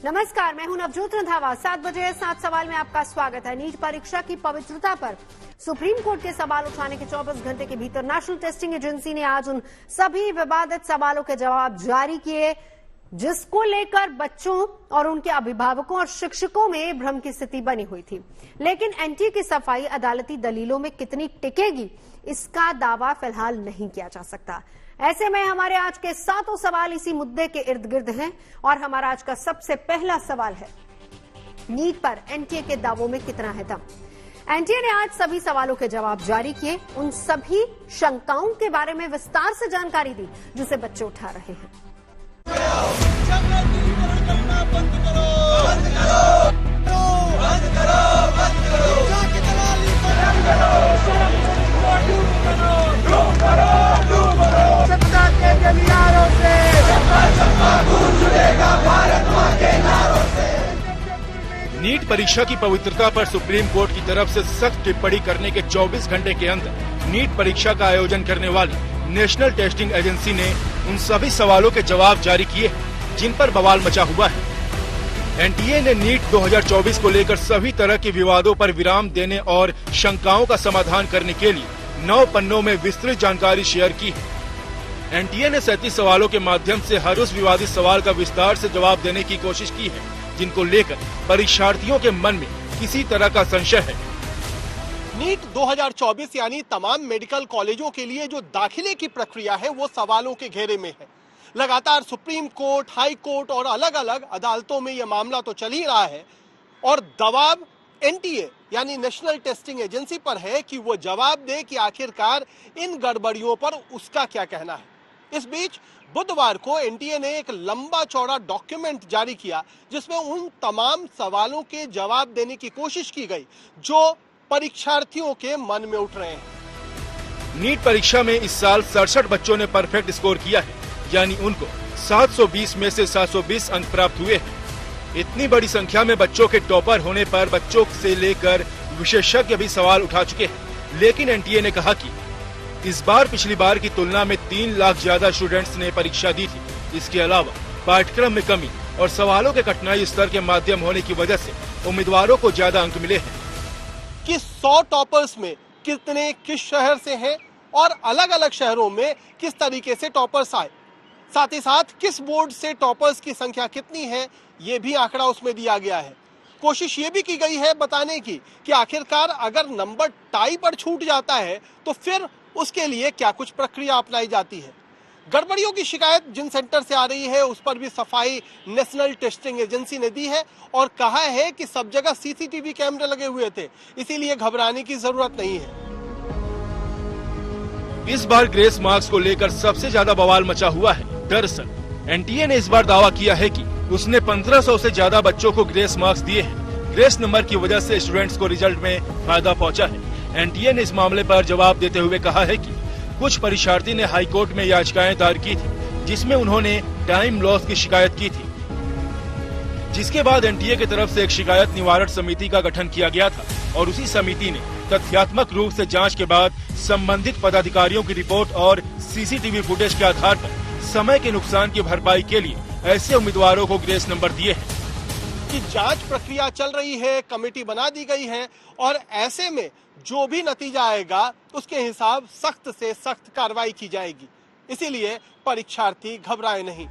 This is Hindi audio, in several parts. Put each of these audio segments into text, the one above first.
नमस्कार, मैं हूं नवजोत रंधावा। 7 बजे 7 सवाल में आपका स्वागत है। नीट परीक्षा की पवित्रता पर सुप्रीम कोर्ट के सवाल उठाने के 24 घंटे के भीतर नेशनल टेस्टिंग एजेंसी ने आज उन सभी विवादित सवालों के जवाब जारी किए जिसको लेकर बच्चों और उनके अभिभावकों और शिक्षकों में भ्रम की स्थिति बनी हुई थी। लेकिन एनटीए की सफाई अदालती दलीलों में कितनी टिकेगी, इसका दावा फिलहाल नहीं किया जा सकता। ऐसे में हमारे आज के 7 सवाल इसी मुद्दे के इर्द गिर्द हैं और हमारा आज का सबसे पहला सवाल है, नीट पर एनटीए के दावों में कितना है दम। एनटीए ने आज सभी सवालों के जवाब जारी किए, उन सभी शंकाओं के बारे में विस्तार से जानकारी दी जिसे बच्चे उठा रहे हैं। नीट परीक्षा की पवित्रता पर सुप्रीम कोर्ट की तरफ से सख्त टिप्पणी करने के 24 घंटे के अंदर नीट परीक्षा का आयोजन करने वाली नेशनल टेस्टिंग एजेंसी ने उन सभी सवालों के जवाब जारी किए जिन पर बवाल मचा हुआ है। एनटीए ने नीट 2024 को लेकर सभी तरह के विवादों पर विराम देने और शंकाओं का समाधान करने के लिए 9 पन्नों में विस्तृत जानकारी शेयर की है। एनटीए ने 37 सवालों के माध्यम से हर उस विवादित सवाल का विस्तार से जवाब देने की कोशिश की है जिनको लेकर परीक्षार्थियों के मन में किसी तरह का संशय है। नीट 2024 यानी तमाम मेडिकल कॉलेजों के लिए जो दाखिले की प्रक्रिया है वो सवालों के घेरे में है। लगातार सुप्रीम कोर्ट, हाई कोर्ट और अलग अलग अदालतों में यह मामला तो चल ही रहा है और दबाव एनटीए यानी नेशनल टेस्टिंग एजेंसी पर है कि वो जवाब दे कि आखिरकार इन गड़बड़ियों पर उसका क्या कहना है। इस बीच बुधवार को एनटीए ने एक लंबा चौड़ा डॉक्यूमेंट जारी किया जिसमें उन तमाम सवालों के जवाब देने की कोशिश की गई जो परीक्षार्थियों के मन में उठ रहे हैं। नीट परीक्षा में इस साल 67 बच्चों ने परफेक्ट स्कोर किया है, यानी उनको 720 में से 720 अंक प्राप्त हुए हैं। इतनी बड़ी संख्या में बच्चों के टॉपर होने पर बच्चों से लेकर विशेषज्ञ भी सवाल उठा चुके हैं। लेकिन एनटीए ने कहा कि इस बार पिछली बार की तुलना में 3 लाख ज्यादा स्टूडेंट्स ने परीक्षा दी थी। इसके अलावा पाठ्यक्रम में कमी और सवालों के कठिनाई स्तर के माध्यम होने की वजह से उम्मीदवारों को ज्यादा अंक मिले हैं। कि 100 टॉपर्स में कितने किस शहर से हैं और अलग अलग शहरों में किस तरीके से टॉपर्स आए, साथ ही साथ किस बोर्ड से टॉपर्स की संख्या कितनी है, ये भी आंकड़ा उसमें दिया गया है। कोशिश ये भी की गई है बताने की कि आखिरकार अगर नंबर टाई पर छूट जाता है तो फिर उसके लिए क्या कुछ प्रक्रिया अपनाई जाती है। गड़बड़ियों की शिकायत जिन सेंटर से आ रही है उस पर भी सफाई नेशनल टेस्टिंग एजेंसी ने दी है और कहा है कि सब जगह सीसीटीवी कैमरे लगे हुए थे, इसीलिए घबराने की जरूरत नहीं है। इस बार ग्रेस मार्क्स को लेकर सबसे ज्यादा बवाल मचा हुआ है। दरअसल एनटीए ने इस बार दावा किया है कि उसने 1500 से ज्यादा बच्चों को ग्रेस मार्क्स दिए हैं। ग्रेस नंबर की वजह से स्टूडेंट्स को रिजल्ट में फायदा पहुंचा है। एनटीए ने इस मामले पर जवाब देते हुए कहा है कि कुछ परीक्षार्थी ने हाई कोर्ट में याचिकाएं दायर की थी जिसमें उन्होंने टाइम लॉस की शिकायत की थी, जिसके बाद एनटीए की तरफ से एक शिकायत निवारण समिति का गठन किया गया था और उसी समिति ने तथ्यात्मक रूप से जांच के बाद संबंधित पदाधिकारियों की रिपोर्ट और सीसीटीवी फुटेज के आधार पर समय के नुकसान की भरपाई के लिए ऐसे उम्मीदवारों को ग्रेस नंबर दिए हैं। कि जांच प्रक्रिया चल रही है, कमेटी बना दी गई है और ऐसे में जो भी नतीजा आएगा उसके हिसाब सख्त से सख्त कार्रवाई की जाएगी, इसीलिए परीक्षार्थी घबराए नहीं।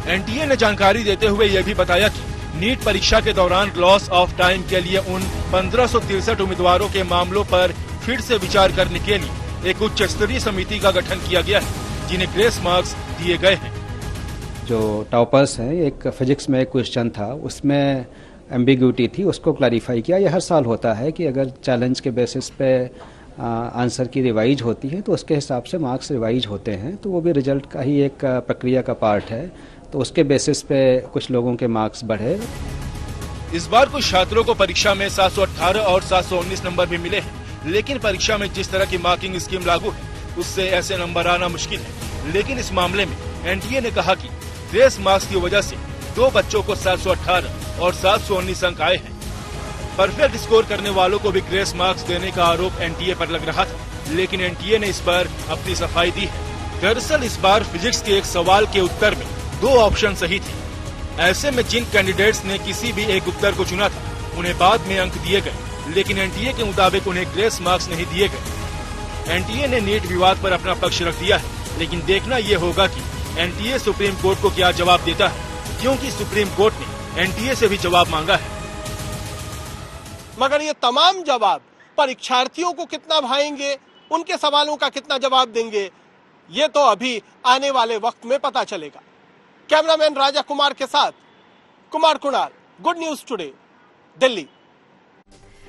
एनटीए ने जानकारी देते हुए यह भी बताया कि नीट परीक्षा के दौरान लॉस ऑफ टाइम के लिए उन 1563 उम्मीदवारों के मामलों पर फिर से विचार करने के लिए एक उच्च स्तरीय समिति का गठन किया गया है जिन्हें ग्रेस मार्क्स दिए गए हैं। जो टॉपर्स हैं, एक फिजिक्स में एक क्वेश्चन था उसमें एम्बिग्यूटी थी, उसको क्लैरिफाई किया। यह हर साल होता है कि अगर चैलेंज के बेसिस पे आंसर की रिवाइज होती है तो उसके हिसाब से मार्क्स रिवाइज होते हैं, तो वो भी रिजल्ट का ही एक प्रक्रिया का पार्ट है। तो उसके बेसिस पे कुछ लोगों के मार्क्स बढ़े। इस बार कुछ छात्रों को परीक्षा में 718 और 719 नंबर भी मिले हैं, लेकिन परीक्षा में जिस तरह की मार्किंग स्कीम लागू है उससे ऐसे नंबर आना मुश्किल है। लेकिन इस मामले में एनटीए ने कहा कि ग्रेस मार्क्स की वजह से 2 बच्चों को 718 और 719 अंक आए हैं। परफेक्ट स्कोर करने वालों को भी ग्रेस मार्क्स देने का आरोप एनटीए पर लग रहा था, लेकिन एनटीए ने इस पर अपनी सफाई दी है। दरअसल इस बार फिजिक्स के एक सवाल के उत्तर में 2 ऑप्शन सही थे, ऐसे में जिन कैंडिडेट्स ने किसी भी एक उत्तर को चुना था उन्हें बाद में अंक दिए गए, लेकिन एनटीए के मुताबिक उन्हें ग्रेस मार्क्स नहीं दिए गए। एनटीए ने नीट विवाद पर अपना पक्ष रख दिया है, लेकिन देखना ये होगा कि एनटीए सुप्रीम कोर्ट को क्या जवाब देता है, क्योंकि सुप्रीम कोर्ट ने एनटीए से भी जवाब मांगा है। मगर ये तमाम जवाब परीक्षार्थियों को कितना भाएंगे, उनके सवालों का कितना जवाब देंगे, ये तो अभी आने वाले वक्त में पता चलेगा। कैमरामैन राजा कुमार के साथ Kumar Kunal, good news today, Delhi.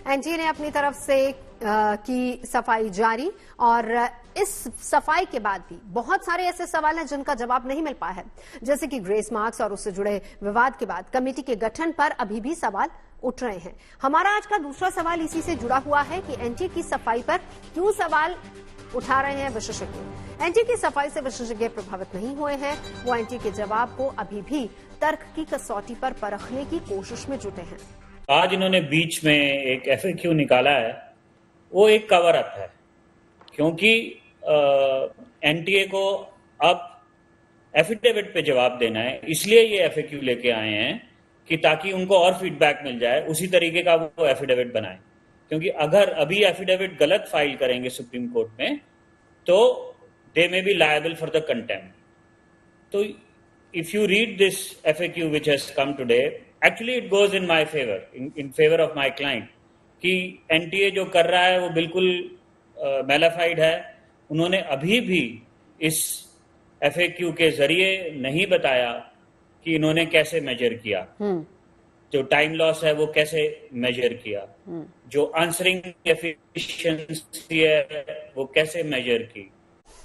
NTA ने अपनी तरफ से की सफाई जारी, और इस सफाई के बाद भी बहुत सारे ऐसे सवाल हैं जिनका जवाब नहीं मिल पाया है, जैसे कि ग्रेस मार्क्स और उससे जुड़े विवाद के बाद कमेटी के गठन पर अभी भी सवाल उठ रहे हैं। हमारा आज का दूसरा सवाल इसी से जुड़ा हुआ है कि एनटीए की सफाई पर क्यों सवाल उठा रहे हैं विशेषज्ञ। एनटीए की सफाई से विशेषज्ञ प्रभावित नहीं हुए हैं, वो एनटीए के जवाब को अभी भी तर्क की कसौटी पर परखने की कोशिश में जुटे हैं। आज इन्होंने बीच में एक एफएक्यू निकाला है, वो एक कवर अप है, क्योंकि एनटीए को अब एफिडेविट पे जवाब देना है, इसलिए ये एफएक्यू लेके आए हैं कि ताकि उनको और फीडबैक मिल जाए, उसी तरीके का वो एफिडेविट बनाए। क्योंकि अगर अभी एफिडेविट गलत फाइल करेंगे सुप्रीम कोर्ट में तो they may be liable for the contempt. तो if you read this FAQ which has come today, actually it goes in my favour, in favour of my client, कि एनटीए जो कर रहा है वो बिल्कुल मैलाफाइड है। उन्होंने अभी भी इस एफएक्यू के जरिए नहीं बताया कि इन्होंने कैसे मेजर किया, जो टाइम लॉस है वो कैसे मेजर किया, जो आंसरिंग एफिशिएंसी है वो कैसे मेजर की।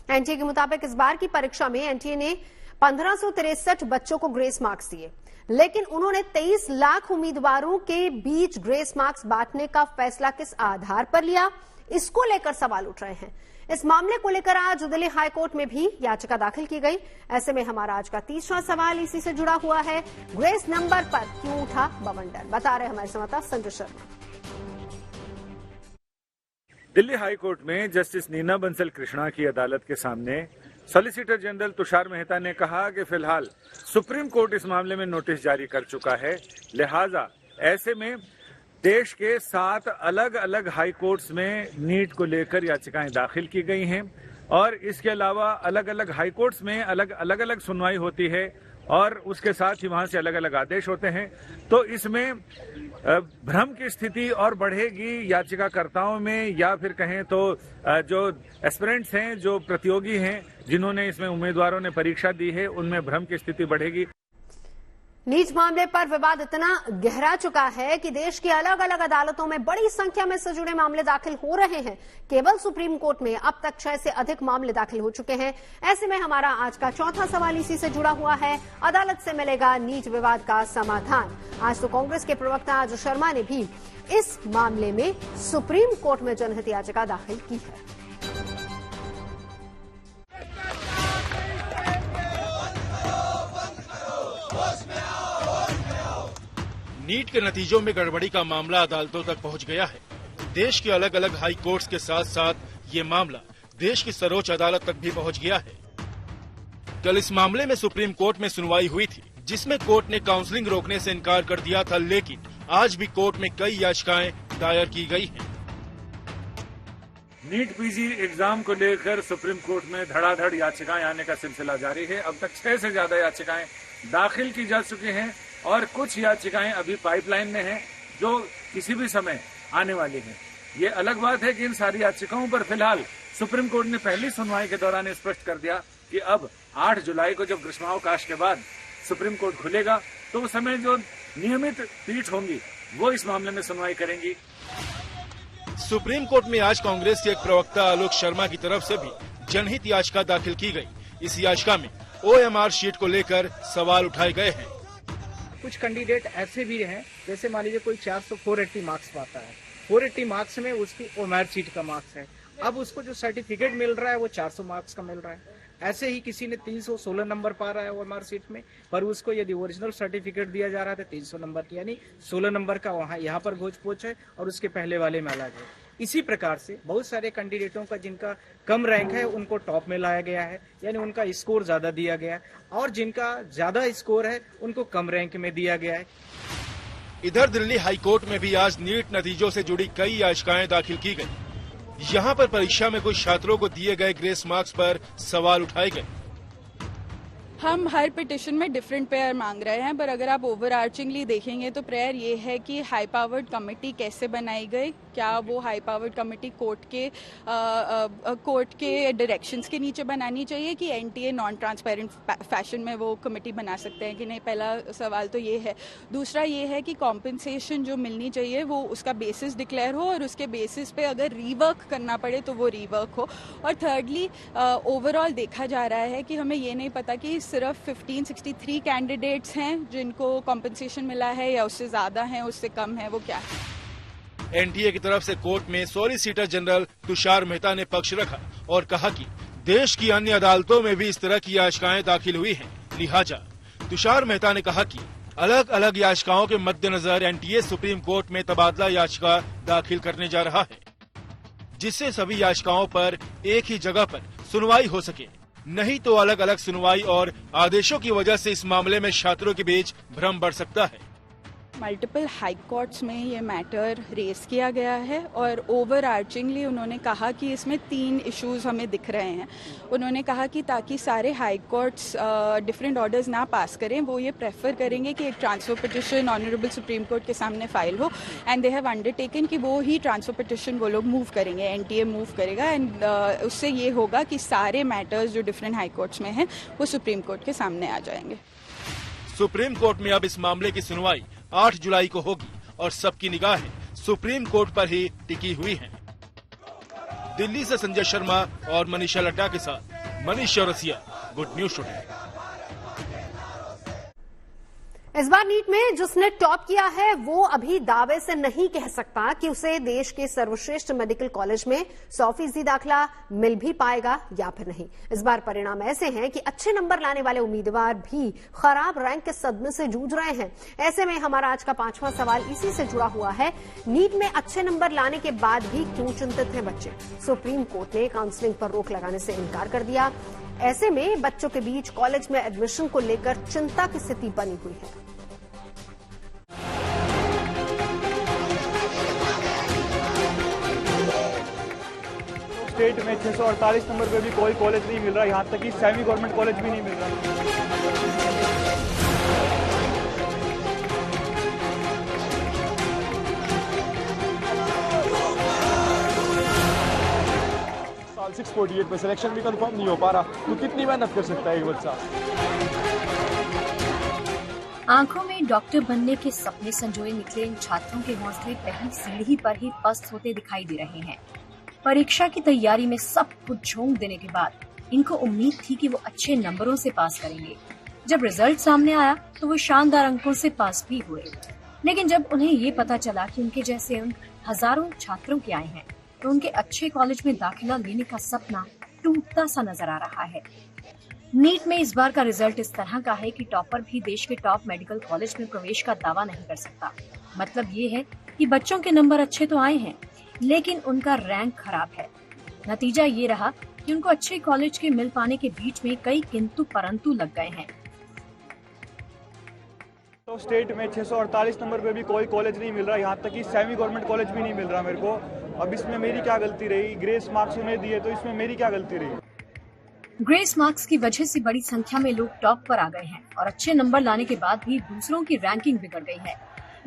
एनटीए के मुताबिक इस बार की परीक्षा में एनटीए ने 1563 बच्चों को ग्रेस मार्क्स दिए, लेकिन उन्होंने 23 लाख उम्मीदवारों के बीच ग्रेस मार्क्स बांटने का फैसला किस आधार पर लिया, इसको लेकर सवाल उठ रहे हैं। इस मामले को लेकर आज दिल्ली हाईकोर्ट में भी याचिका दाखिल की गई। ऐसे में हमारा आज का तीसरा सवाल इसी से जुड़ा हुआ है, ग्रेस नंबर पर क्यों उठा बवंडर, बता रहे हमारे संवाददाता संजय शर्मा। दिल्ली हाईकोर्ट में जस्टिस नीना बंसल कृष्णा की अदालत के सामने सॉलिसिटर जनरल तुषार मेहता ने कहा कि फिलहाल सुप्रीम कोर्ट इस मामले में नोटिस जारी कर चुका है, लिहाजा ऐसे में देश के 7 अलग अलग हाई कोर्ट्स में नीट को लेकर याचिकाएं दाखिल की गई हैं, और इसके अलावा अलग अलग हाई कोर्ट्स में अलग अलग सुनवाई होती है, और उसके साथ ही वहां से अलग अलग आदेश होते हैं। तो इसमें भ्रम की स्थिति और बढ़ेगी याचिकाकर्ताओं में, या फिर कहें तो जो एस्पिरेंट्स हैं, जो प्रतियोगी हैं, जिन्होंने इसमें उम्मीदवारों ने परीक्षा दी है, उनमें भ्रम की स्थिति बढ़ेगी। नीट मामले पर विवाद इतना गहरा चुका है कि देश की अलग अलग अदालतों में बड़ी संख्या में से जुड़े मामले दाखिल हो रहे हैं। केवल सुप्रीम कोर्ट में अब तक 6 से अधिक मामले दाखिल हो चुके हैं। ऐसे में हमारा आज का चौथा सवाल इसी से जुड़ा हुआ है, अदालत से मिलेगा नीट विवाद का समाधान। आज तो कांग्रेस के प्रवक्ता अजय शर्मा ने भी इस मामले में सुप्रीम कोर्ट में जनहित याचिका दाखिल की है। नीट के नतीजों में गड़बड़ी का मामला अदालतों तक पहुंच गया है। देश के अलग अलग हाई कोर्ट्स के साथ साथ ये मामला देश की सर्वोच्च अदालत तक भी पहुंच गया है। कल इस मामले में सुप्रीम कोर्ट में सुनवाई हुई थी, जिसमें कोर्ट ने काउंसलिंग रोकने से इनकार कर दिया था, लेकिन आज भी कोर्ट में कई याचिकाएं दायर की गई हैं। नीट पीजी एग्जाम को लेकर सुप्रीम कोर्ट में धड़ाधड़ याचिकाएं आने का सिलसिला जारी है। अब तक 6 से ज्यादा याचिकाएं दाखिल की जा चुकी हैं, और कुछ याचिकाएं अभी पाइपलाइन में हैं, जो किसी भी समय आने वाली हैं। ये अलग बात है कि इन सारी याचिकाओं पर फिलहाल सुप्रीम कोर्ट ने पहली सुनवाई के दौरान स्पष्ट कर दिया कि अब 8 जुलाई को जब ग्रीष्मावकाश के बाद सुप्रीम कोर्ट खुलेगा, तो उस समय जो नियमित पीठ होंगी वो इस मामले में सुनवाई करेंगी। सुप्रीम कोर्ट में आज कांग्रेस के एक प्रवक्ता आलोक शर्मा की तरफ से भी जनहित याचिका दाखिल की गई। इस याचिका में OMR शीट को लेकर सवाल उठाए गए हैं। कुछ कैंडिडेट ऐसे भी हैं, जैसे मान लीजिए कोई 480 मार्क्स पाता है, 480 मार्क्स में उसकी OMR शीट का मार्क्स है, अब उसको जो सर्टिफिकेट मिल रहा है वो 400 मार्क्स का मिल रहा है। ऐसे ही किसी ने 316 नंबर पा रहा है OMR शीट में, पर उसको यदि ओरिजिनल सर्टिफिकेट दिया जा रहा है तो 300 नंबर की, यानी 16 नंबर का वहाँ यहाँ पर घोच पोच है और उसके पहले वाले में अलग है। इसी प्रकार से बहुत सारे कैंडिडेटों का जिनका कम रैंक है उनको टॉप में लाया गया है, यानी उनका स्कोर ज्यादा दिया गया है, और जिनका ज्यादा स्कोर है उनको कम रैंक में दिया गया है। इधर दिल्ली हाई कोर्ट में भी आज नीट नतीजों से जुड़ी कई याचिकाएं दाखिल की गई। यहाँ पर परीक्षा में कुछ छात्रों को दिए गए ग्रेस मार्क्स पर सवाल उठाए गए। हम हर पिटिशन में डिफरेंट प्रेयर मांग रहे हैं, पर अगर आप ओवरआर्चिंगली देखेंगे तो प्रेयर ये है कि हाई पावर्ड कमेटी कैसे बनाई गई, क्या वो हाई पावर्ड कमेटी कोर्ट के डायरेक्शंस के नीचे बनानी चाहिए कि एनटीए नॉन ट्रांसपेरेंट फैशन में वो कमेटी बना सकते हैं कि नहीं। पहला सवाल तो ये है। दूसरा ये है कि कॉम्पनसेशन जो मिलनी चाहिए वो उसका बेसिस डिक्लेयर हो और उसके बेसिस पे अगर रीवर्क करना पड़े तो वो रीवर्क हो। और थर्डली ओवरऑल देखा जा रहा है कि हमें ये नहीं पता कि सिर्फ 1563 कैंडिडेट्स हैं जिनको कॉम्पनसेशन मिला है या उससे ज्यादा है, उससे कम है, वो क्या है। एनटीए की तरफ से कोर्ट में सॉलिसिटर जनरल तुषार मेहता ने पक्ष रखा और कहा कि देश की अन्य अदालतों में भी इस तरह की याचिकाएं दाखिल हुई हैं। लिहाजा तुषार मेहता ने कहा कि अलग अलग याचिकाओं के मद्देनजर एनटीए सुप्रीम कोर्ट में तबादला याचिका दाखिल करने जा रहा है, जिससे सभी याचिकाओं पर एक ही जगह पर सुनवाई हो सके। नहीं तो अलग अलग सुनवाई और आदेशों की वजह से इस मामले में छात्रों के बीच भ्रम बढ़ सकता है। मल्टीपल हाई कोर्ट्स में ये मैटर रेस किया गया है और ओवरआर्चिंगली उन्होंने कहा कि इसमें 3 इश्यूज हमें दिख रहे हैं। उन्होंने कहा कि ताकि सारे हाई कोर्ट्स डिफरेंट ऑर्डर्स ना पास करें, वो ये प्रेफर करेंगे कि एक transfer petition honourable supreme court के सामने फाइल हो, एंड दे हैव अंडरटेकन कि वो ही ट्रांसफर पिटिशन वो लोग मूव करेंगे, एनटीए मूव करेगा, एंड उससे ये होगा कि सारे मैटर्स जो डिफरेंट हाई कोर्ट्स में हैं वो सुप्रीम कोर्ट के सामने आ जाएंगे। सुप्रीम कोर्ट में अब इस मामले की सुनवाई 8 जुलाई को होगी और सबकी निगाहें सुप्रीम कोर्ट पर ही टिकी हुई हैं। दिल्ली से संजय शर्मा और मनीषा लड्डा के साथ Manish Chaurasia, good news today. इस बार नीट में जिसने टॉप किया है वो अभी दावे से नहीं कह सकता कि उसे देश के सर्वश्रेष्ठ मेडिकल कॉलेज में 100% दाखिला मिल भी पाएगा या फिर नहीं। इस बार परिणाम ऐसे हैं कि अच्छे नंबर लाने वाले उम्मीदवार भी खराब रैंक के सदमे से जूझ रहे हैं। ऐसे में हमारा आज का 5वां सवाल इसी से जुड़ा हुआ है। नीट में अच्छे नंबर लाने के बाद भी क्यों चिंतित हैं बच्चे? सुप्रीम कोर्ट ने काउंसलिंग पर रोक लगाने से इनकार कर दिया। ऐसे में बच्चों के बीच कॉलेज में एडमिशन को लेकर चिंता की स्थिति बनी हुई है। स्टेट में 648 नंबर पे भी कोई कॉलेज नहीं मिल रहा, यहाँ तक कि सेमी गवर्नमेंट कॉलेज भी नहीं मिल रहा। साल 648 पे सिलेक्शन भी कंफर्म नहीं हो पा रहा, तो कितनी मेहनत कर सकता है एक बच्चा? आंखों में डॉक्टर बनने के सपने संजोए निकले इन छात्रों के हौसले पहली सीढ़ी पर ही पस्त होते दिखाई दे रहे हैं। परीक्षा की तैयारी में सब कुछ झोंक देने के बाद इनको उम्मीद थी कि वो अच्छे नंबरों से पास करेंगे। जब रिजल्ट सामने आया तो वो शानदार अंकों से पास भी हुए, लेकिन जब उन्हें ये पता चला कि उनके जैसे अंक हजारों छात्रों के आए हैं तो उनके अच्छे कॉलेज में दाखिला लेने का सपना टूटता सा नजर आ रहा है। नीट में इस बार का रिजल्ट इस तरह का है कि टॉपर भी देश के टॉप मेडिकल कॉलेज में प्रवेश का दावा नहीं कर सकता। मतलब ये है कि बच्चों के नंबर अच्छे तो आए हैं लेकिन उनका रैंक खराब है। नतीजा ये रहा कि उनको अच्छे कॉलेज के मिल पाने के बीच में कई किंतु परंतु लग गए हैं। तो स्टेट में 648 नंबर पे भी कोई कॉलेज नहीं मिल रहा, यहाँ तक कि सेमी गवर्नमेंट कॉलेज भी नहीं मिल रहा मेरे को। अब इसमें मेरी क्या गलती रही? ग्रेस मार्क्स उन्हें दिए तो इसमें मेरी क्या गलती रही? ग्रेस मार्क्स की वजह से बड़ी संख्या में लोग टॉप पर आ गए हैं और अच्छे नंबर लाने के बाद भी दूसरों की रैंकिंग बिगड़ गई है।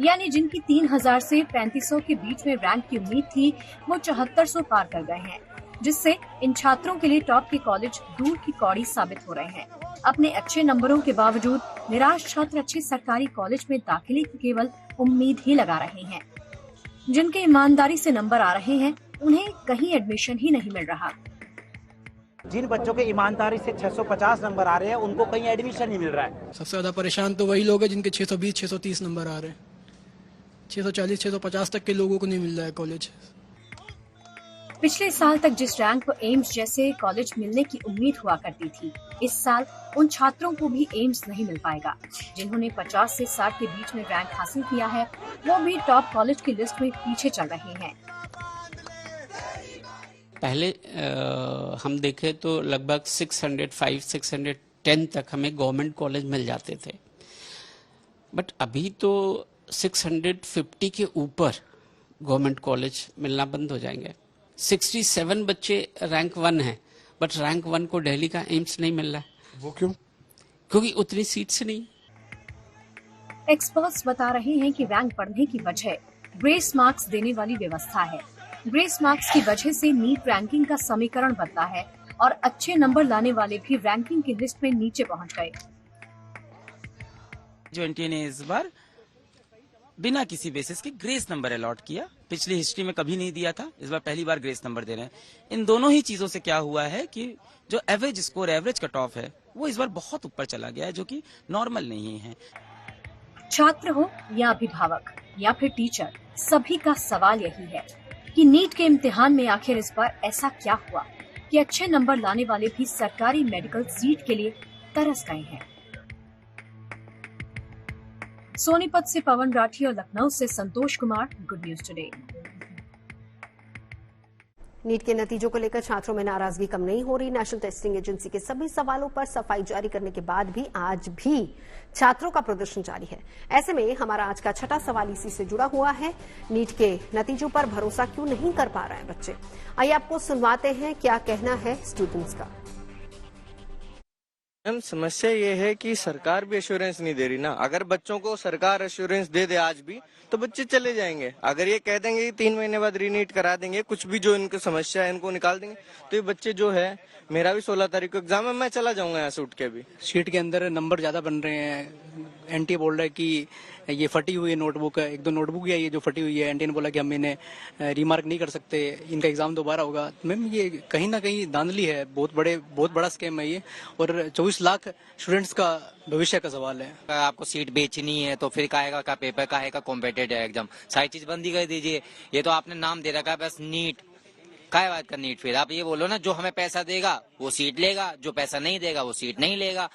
यानी जिनकी 3000 से 3500 के बीच में रैंक की उम्मीद थी वो 7400 पार कर गए हैं, जिससे इन छात्रों के लिए टॉप के कॉलेज दूर की कौड़ी साबित हो रहे हैं। अपने अच्छे नंबरों के बावजूद निराश छात्र अच्छे सरकारी कॉलेज में दाखिले की केवल उम्मीद ही लगा रहे हैं। जिनके ईमानदारी से नंबर आ रहे हैं उन्हें कहीं एडमिशन ही नहीं मिल रहा। जिन बच्चों के ईमानदारी से 650 नंबर आ रहे हैं उनको कहीं एडमिशन नहीं मिल रहा है। सबसे ज्यादा परेशान तो वही लोग हैं जिनके 620 630 नंबर आ रहे हैं। 640 650 तक के लोगों को नहीं मिल रहा है कॉलेज। पिछले साल तक जिस रैंक को एम्स जैसे कॉलेज मिलने की उम्मीद हुआ करती थी, इस साल उन छात्रों को भी एम्स नहीं मिल पाएगा। जिन्होंने 50 से 60 के बीच में रैंक हासिल किया है वो भी टॉप कॉलेज की लिस्ट में पीछे चल रहे हैं। पहले हम देखें तो लगभग 605-610 तक हमें गवर्नमेंट कॉलेज मिल जाते थे, बट अभी तो 650 के ऊपर गवर्नमेंट कॉलेज मिलना बंद हो जाएंगे। 67 बच्चे रैंक 1 हैं, बट रैंक 1 को दिल्ली का एम्स नहीं मिल रहा है। वो क्यों? क्योंकि उतनी सीट्स नहीं। एक्सपर्ट्स बता रहे हैं कि रैंक बढ़ने की वजह ग्रेस मार्क्स देने वाली व्यवस्था है। ग्रेस मार्क्स की वजह से नीट रैंकिंग का समीकरण बनता है और अच्छे नंबर लाने वाले भी रैंकिंग की लिस्ट में नीचे पहुंच गए। जो एनटीए ने इस बार बिना किसी बेसिस के ग्रेस नंबर अलॉट किया, पिछली हिस्ट्री में कभी नहीं दिया था, इस बार पहली बार ग्रेस नंबर दे रहे हैं। इन दोनों ही चीजों से क्या हुआ है कि जो average score, average cut off है, वो इस बार बहुत ऊपर चला गया है, जो कि नॉर्मल नहीं है। छात्र हो या अभिभावक या फिर टीचर, सभी का सवाल यही है कि नीट के इम्तिहान में आखिर इस बार ऐसा क्या हुआ कि अच्छे नंबर लाने वाले भी सरकारी मेडिकल सीट के लिए तरस गए हैं। सोनीपत से पवन राठी और लखनऊ से Santosh Kumar, good news today. NEET के नतीजों को लेकर छात्रों में नाराजगी कम नहीं हो रही। नेशनल टेस्टिंग एजेंसी के सभी सवालों पर सफाई जारी करने के बाद भी आज भी छात्रों का प्रदर्शन जारी है। ऐसे में हमारा आज का छठा सवाल इसी से जुड़ा हुआ है। नीट के नतीजों पर भरोसा क्यों नहीं कर पा रहे हैं बच्चे? आइए आपको सुनवाते हैं क्या कहना है स्टूडेंट्स का। मैम, समस्या ये है कि सरकार भी एश्योरेंस नहीं दे रही ना। अगर बच्चों को सरकार एश्योरेंस दे दे आज भी, तो बच्चे चले जाएंगे। अगर ये कह देंगे कि 3 महीने बाद रीनीट करा देंगे, कुछ भी जो इनकी समस्या है इनको निकाल देंगे, तो ये बच्चे जो है, मेरा भी 16 तारीख को एग्जाम है, मैं चला जाऊंगा यहाँ से उठ के। भी शीट के अंदर नंबर ज्यादा बन रहे हैं। एनटीए बोल रहा है कि ये फटी हुई है नोटबुक, 1-2 नोटबुक है ये जो फटी हुई है। एनटीए ने बोला कि हम इन्हें रिमार्क नहीं कर सकते, इनका एग्जाम दोबारा होगा। मैम, ये कहीं ना कहीं धांधली है, बहुत बड़ा स्कैम है ये, और 24 लाख स्टूडेंट्स का भविष्य का सवाल है। आपको सीट बेचनी है तो फिर काहेगा का पेपर, काहेगा कॉम्पिटेटिव एग्जाम, सारी चीज बंद ही कर दीजिए। ये तो आपने नाम दे रखा है बस नीट, काय बात का नीट? फिर आप ये बोलो ना, जो हमें पैसा देगा वो सीट लेगा, जो पैसा नहीं देगा वो सीट नहीं लेगा।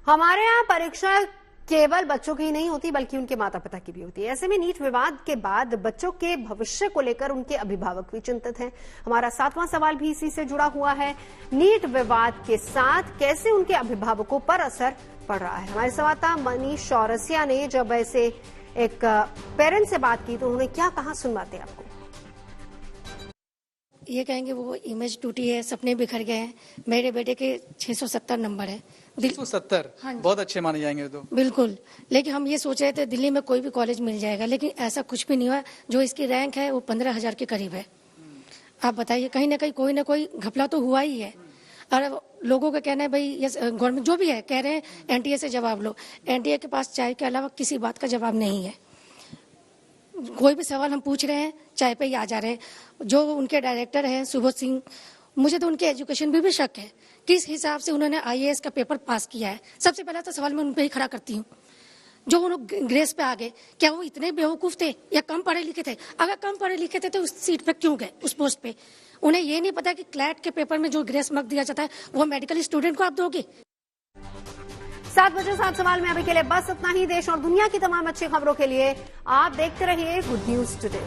हमारे यहाँ परीक्षा केवल बच्चों की ही नहीं होती, बल्कि उनके माता पिता की भी होती है। ऐसे में नीट विवाद के बाद बच्चों के भविष्य को लेकर उनके अभिभावक भी चिंतित हैं। हमारा 7वां सवाल भी इसी से जुड़ा हुआ है। नीट विवाद के साथ कैसे उनके अभिभावकों पर असर पड़ रहा है? हमारे संवाददाता मनीष चौरसिया ने जब ऐसे एक पेरेंट से बात की तो उन्होंने क्या कहा, सुनवाते आपको। ये कहेंगे वो इमेज टूटी है, सपने बिखर गए हैं। मेरे बेटे के 670 नंबर है। 670 बहुत अच्छे माने जाएंगे तो। बिल्कुल, लेकिन हम ये सोच रहे थे दिल्ली में कोई भी कॉलेज मिल जाएगा, लेकिन ऐसा कुछ भी नहीं हुआ। जो इसकी रैंक है वो 15,000 के करीब है। आप बताइए, कहीं ना कहीं कोई ना कोई घपला तो हुआ ही है। और लोगों का कहना है भाई ये गवर्नमेंट जो भी है कह रहे हैं एनटीए से जवाब लो। एनटीए के पास चाय के अलावा किसी बात का जवाब नहीं है। कोई भी सवाल हम पूछ रहे हैं चाय पे ही आ जा रहे हैं। जो उनके डायरेक्टर हैं सुबोध सिंह, मुझे तो उनके एजुकेशन भी शक है, किस हिसाब से उन्होंने आईएएस का पेपर पास किया है। सबसे पहला तो सवाल मैं उन पे ही खड़ा करती हूँ। जो वो लोग ग्रेस पे आ गए, क्या वो इतने बेवकूफ थे या कम पढ़े लिखे थे? अगर कम पढ़े लिखे थे तो उस सीट पे क्यों गए, उस पोस्ट पे? उन्हें ये नहीं पता कि क्लैट के पेपर में जो ग्रेस मार्क दिया जाता है वो मेडिकल स्टूडेंट को आप दोगे। 7 बजे 7 सवाल में अभी के लिए बस इतना ही। देश और दुनिया की तमाम अच्छी खबरों के लिए आप देखते रहिए गुड न्यूज टुडे।